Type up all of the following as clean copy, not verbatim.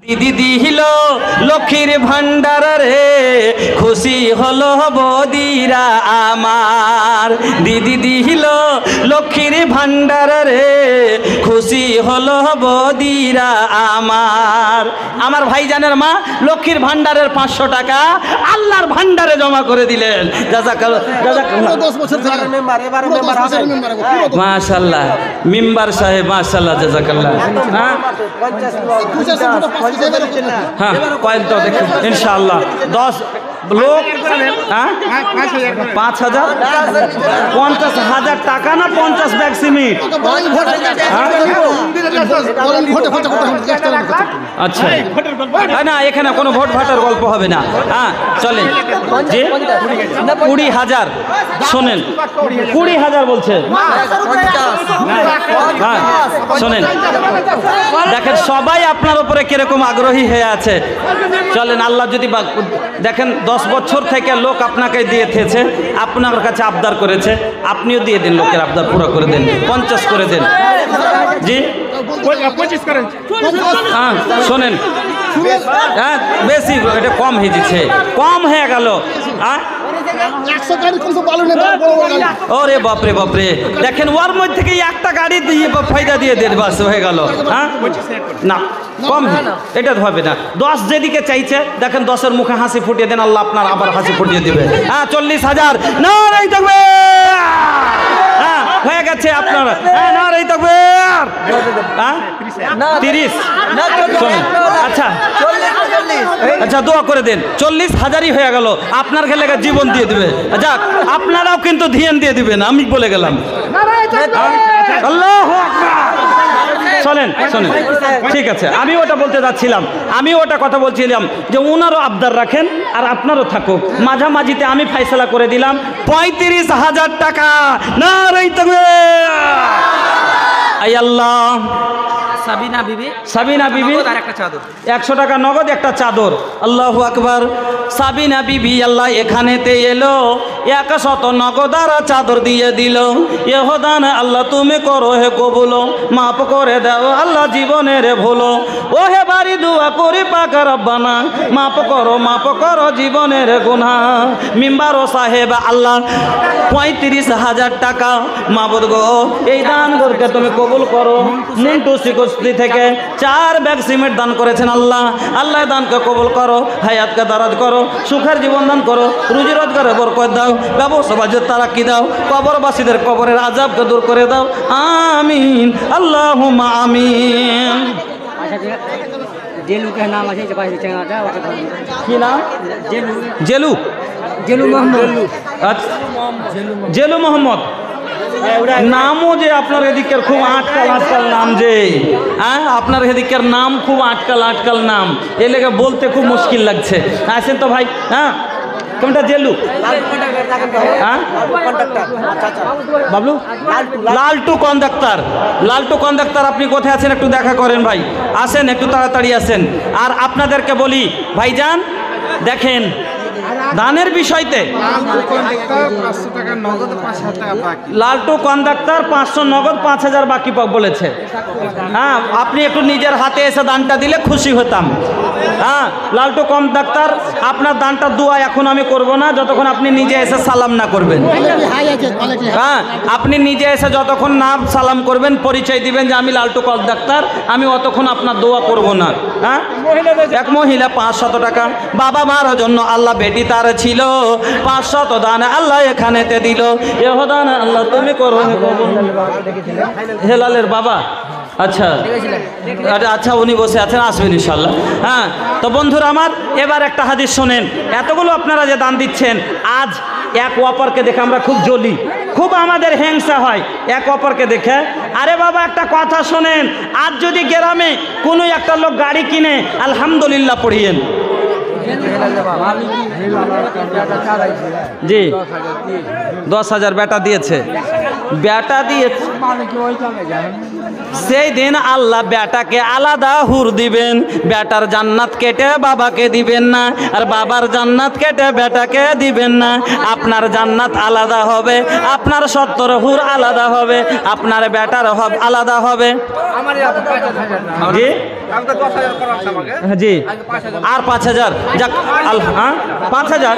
দিদি দিল লক্ষ্মীর ভান্ডার রে, খুশি হলো বদিরা আমার। দিদি দিল লক্ষ্মীর ভান্ডার রে, খুশি হলো বদিরা আমার। আমার ভাইজানের মা লক্ষ্মীর ভান্ডারের 500 টাকা আল্লাহর ভান্ডারে জমা করে দিলেন। জাযাকাল্লাহ, জাযাকাল্লাহ। মাশাআল্লাহ মেম্বার সাহেব, মাশাআল্লাহ, জাযাকাল্লাহ। হ্যাঁ কয়েন তো দেখুন ইনশাআল্লাহ 10 লোক। হ্যাঁ 5,000 50,000 টাকা না 50 ব্যাগ সিমেন্ট। আচ্ছা না, এখানে কোনো ভোট ভাটার গল্প হবে না। হ্যাঁ চলেন জি 20,000 শোনেন, 20,000 বলছে। হ্যাঁ শোনেন, দেখেন সবাই আপনার উপরে কিরকম আগ্রহী হয়ে আছে। চলেন আল্লাহ যদি দেখেন 10 বছর থেকে লোক আপনাকে দিয়ে থেছে, আপনার কাছে আবদার করেছে, আপনিও দিয়ে দিন, লোকের আবদার পুরো করে দেন, 50 করে দেন। জি হ্যাঁ শোনেন, হ্যাঁ বেশি এটা কম হয়ে যাচ্ছে, কম হয়ে গেল। হ্যাঁ ওরে বাপরে বাপরে, দেখেন ওর মধ্যে থেকে একটা গাড়ি দিয়ে ফায়দা দিয়ে দেন, বাস হয়ে গেল। হ্যাঁ না কম, এটা হবে না। 10 যেদিকে চাইছে দেখেন 10-এর মুখে হাসি ফুটিয়ে দেন, আল্লাহ আপনার আবার হাসি ফুটিয়ে দিবে। হ্যাঁ 40,000 না এই থাকবে। হ্যাঁ হয়ে গেছে আপনার। হ্যাঁ না এই থাকবে। হ্যাঁ 30 আচ্ছা আচ্ছা দোয়া করে দেন, 40,000ই হয়ে গেল। আপনার খেলে জীবন দিয়ে দিবে। যাক আপনারাও কিন্তু ধ্যান দিয়ে দিবেন, আমি বলে গেলাম। আল্লাহু আকবার। শোনেন শোনেন, ঠিক আছে, আমি ওটা বলতে যাচ্ছিলাম, আমি ওটা কথা বলছিলাম যে ওনারও আবদার রাখেন আর আপনারও থাকুক, মাঝামাঝিতে আমি ফাইসলা করে দিলাম 35,000 টাকা। না রে আই আল্লাহ। সাবিনা বিবি 100 টাকা নগদ, একটা চাদর। আল্লাহু আকবার। সাবিনা বিবি আল্লাহ এখানেতে এলো, 100 নগদ আর চাদর দিয়ে দিল। ইহদান আল্লাহ তুমি করো হে কবুল, মাফ করে দাও আল্লাহ জীবনের ভুলো। ও হে বাড়ি দোয়া করি পাক রব্বানা, মাফ করো জীবনের গুনাহ। মিম্বার ও সাহেব আল্লাহ 35,000 টাকা মাবুদ গো, এই দান করকে তুমি কবুল করো। মিন্টু শিকস্তি থেকে 4 ব্যাগ সিমেন্ট দান করেছেন আল্লাহ। আল্লাহ দানকে কবুল করো, হায়াতকে দারাজ করো, সুখের জীবন দান করো, রুজি রোজগারে বরকত দাও, ব্যবসা বাণিজ্যে তারাক্কি দাও, কবরবাসীদের কবরের আযাবকে দূর করে দাও। আমিন আল্লাহুম্মা আমিন। জেলুকে নাম আছে, কি নাম? জেলু মোহাম্মদ। আচ্ছা জেলু মোহাম্মদ নামও যে আপনার এদিকের খুব আটকাল নাম, যে হ্যাঁ আপনার এদিকের নাম খুব আটকাল নাম, এ লেগে বলতে খুব মুশকিল লাগছে। আসেন তো ভাই। হ্যাঁ কোনটা? জেলু। হ্যাঁ বাবলু লালটু কন্ডাক্টর। লালটু কন্ডাক্টর আপনি কোথায় আছেন একটু দেখা করেন ভাই, আসেন একটু তাড়াতাড়ি আসেন। আর আপনাদেরকে বলি ভাইজান দেখেন দানের বিষয়তে লালটু কন্ডাক্টর 500 নগদ 5,000 বাকি বলেছে। হ্যাঁ আপনি একটু নিজের হাতে এসে দানটা দিলে খুশি হতাম। হ্যাঁ লালটু কন্ডাক্টর আপনার দানটা দোয়া এখন আমি করব না যতক্ষণ আপনি নিজে এসে সালাম না করবেন। হ্যাঁ আপনি নিজে এসে যতক্ষণ না সালাম করবেন, পরিচয় দিবেন যে আমি লালটু কন্ডাক্টর, আমি অতক্ষণ আপনার দোয়া করব না। হ্যাঁ এক মহিলা 500 টাকা, বাবা মার জন্য আল্লাহ বেটি তার ছিল, 500 দান আল্লাহ এখানেতে দিল। এহদান আল্লাহ তুমি করো। হেলালের বাবা আচ্ছা আচ্ছা উনি বসে আছেন, আসবেন ইনশাল্লাহ। হ্যাঁ তো বন্ধুরা আমার এবার একটা হাদিস শোনেন। এতগুলো আপনারা যে দান দিচ্ছেন, আজ এক অপরকে দেখে আমরা খুব জ্বলি, খুব আমাদের হিংসা হয় এক অপরকে দেখে। আরে বাবা একটা কথা শোনেন, আজ যদি গ্রামে কোনো একটা লোক গাড়ি কিনে আলহামদুলিল্লাহ পড়িয়েন। জি 10,000 বেটা দিয়েছে, বেটা দিয়েছে সেই দিন আল্লাহ বেটাকে আলাদা হুর দিবেন, বেটার জান্নাত কেটে বাবাকে দিবেন না, আর বাবার জান্নাত কেটে বেটাকে দিবেন না। আপনার জান্নাত আলাদা হবে, আপনার 70 হুর আলাদা হবে, আপনার বেটার আলাদা হবে। জি জি, আর 5000 যাক, হ্যাঁ 5000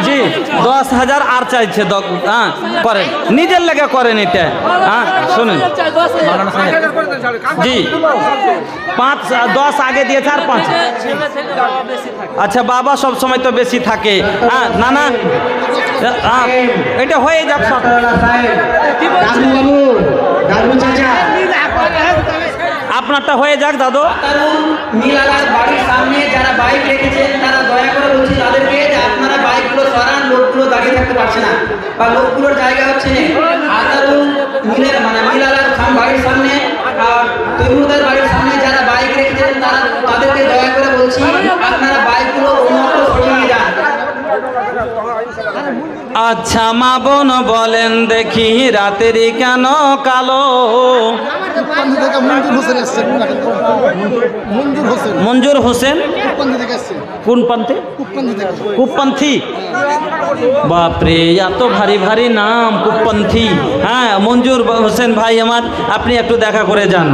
জি, 10,000 আর চাইছে। হ্যাঁ করেন, নিজের লেগে করেন এটা। হ্যাঁ শুনুন জি, 5-10 আগে দিয়েছে আর 5। আচ্ছা বাবা সব সময় তো বেশি থাকে। হ্যাঁ না না, এটা হয়ে যাক সব। আপনারটা হয়ে যাক দাদু। মিলালার বাড়ির সামনে যারা বাইক রেখেছেন তারা দয়া করে বলছি তাদেরকে যে আপনারা বাইকগুলো সরান, লোকগুলো দাঁড়িয়ে থাকতে পারছে না বা লোকগুলোর জায়গা হচ্ছে না। আতারুল মিলের মানে মিলালার বাড়ির সামনে আর তৈমুরদার বাড়ির সামনে যারা বাইক রেখেছেন তাদেরকে দয়া করে বলছি আপনারা বাইকগুলো অন্যত্র সরিয়ে যান। আচ্ছা মা বোন বলেন দেখি রাতেরই কেন কালো? মঞ্জুর হোসেন কোন পন্থী? কূপপন্থী। বাপরে এত ভারী ভারী নাম, কূপপন্থী। হ্যাঁ মঞ্জুর হোসেন ভাই আমার, আপনি একটু দেখা করে যান।